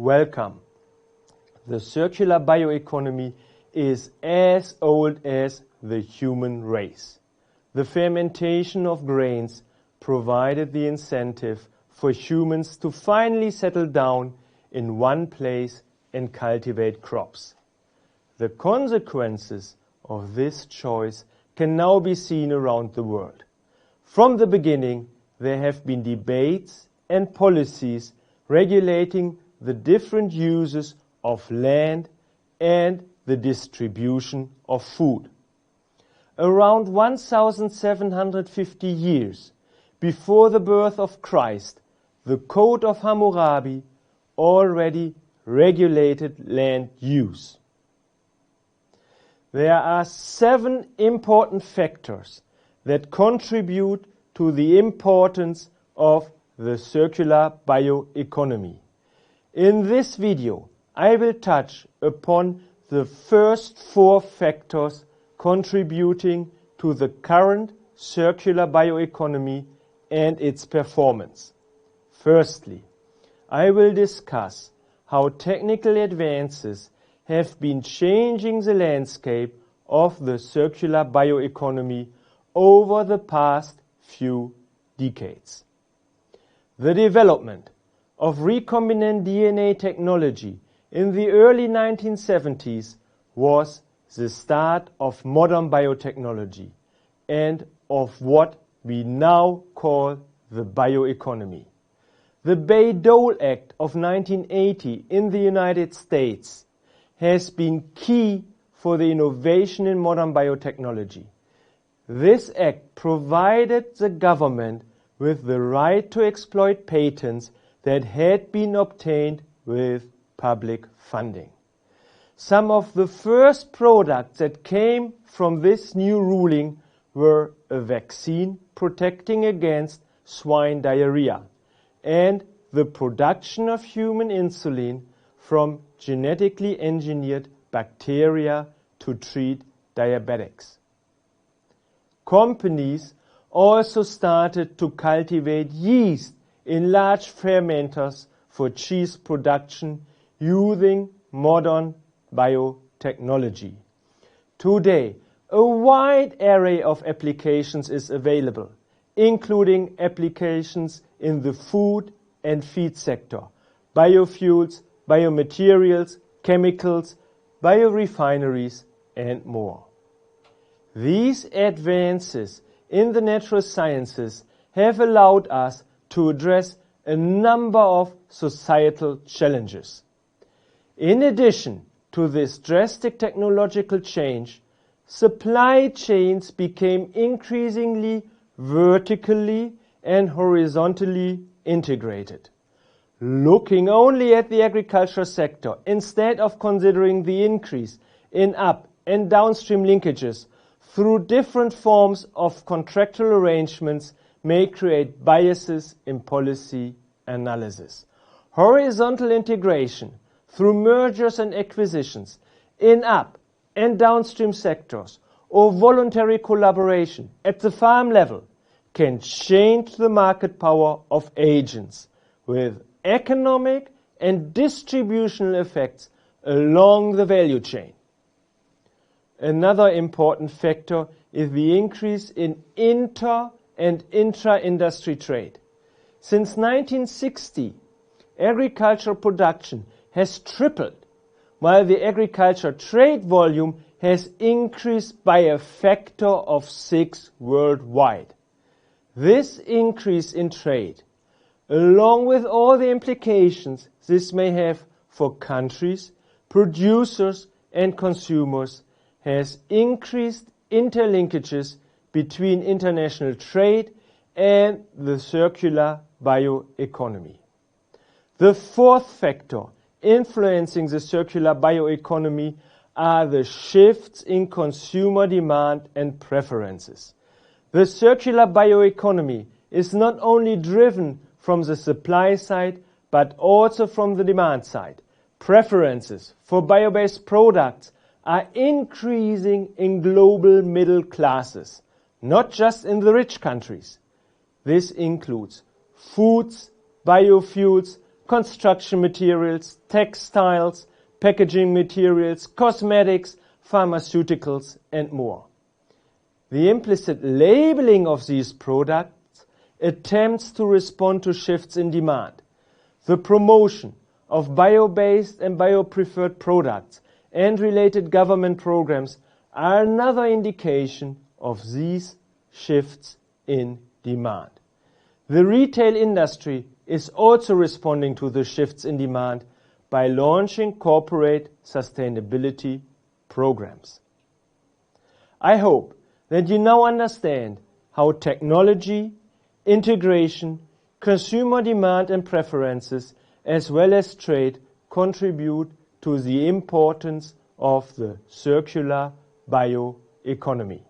Welcome. The circular bioeconomy is as old as the human race. The fermentation of grains provided the incentive for humans to finally settle down in one place and cultivate crops. The consequences of this choice can now be seen around the world. From the beginning, there have been debates and policies regulating the different uses of land and the distribution of food. Around 1,750 years before the birth of Christ, the Code of Hammurabi already regulated land use. There are 7 important factors that contribute to the importance of the circular bioeconomy. In this video, I will touch upon the first 4 factors contributing to the current circular bioeconomy and its performance. Firstly, I will discuss how technical advances have been changing the landscape of the circular bioeconomy over the past few decades. The development of recombinant DNA technology in the early 1970s was the start of modern biotechnology and of what we now call the bioeconomy. The Bayh-Dole Act of 1980 in the United States has been key for the innovation in modern biotechnology. This act provided the government with the right to exploit patents that had been obtained with public funding. Some of the first products that came from this new ruling were a vaccine protecting against swine diarrhea and the production of human insulin from genetically engineered bacteria to treat diabetics. Companies also started to cultivate yeast in large fermenters for cheese production using modern biotechnology. Today, a wide array of applications is available, including applications in the food and feed sector, biofuels, biomaterials, chemicals, biorefineries, and more. These advances in the natural sciences have allowed us to address a number of societal challenges. In addition to this drastic technological change, supply chains became increasingly vertically and horizontally integrated. Looking only at the agriculture sector instead of considering the increase in up and downstream linkages through different forms of contractual arrangements may create biases in policy analysis. Horizontal integration through mergers and acquisitions in up and downstream sectors or voluntary collaboration at the farm level can change the market power of agents with economic and distributional effects along the value chain. Another important factor is the increase in inter- and intra-industry trade. Since 1960, agricultural production has tripled, while the agriculture trade volume has increased by a factor of 6 worldwide. This increase in trade, along with all the implications this may have for countries, producers and consumers, has increased interlinkages between international trade and the circular bioeconomy. The 4th factor influencing the circular bioeconomy are the shifts in consumer demand and preferences. The circular bioeconomy is not only driven from the supply side, but also from the demand side. Preferences for bio-based products are increasing in global middle classes, not just in the rich countries. This includes foods, biofuels, construction materials, textiles, packaging materials, cosmetics, pharmaceuticals, and more. The implicit labeling of these products attempts to respond to shifts in demand. The promotion of bio-based and bio-preferred products and related government programs are another indication of these shifts in demand. The retail industry is also responding to the shifts in demand by launching corporate sustainability programs. I hope that you now understand how technology, integration, consumer demand and preferences, as well as trade, contribute to the importance of the circular bioeconomy.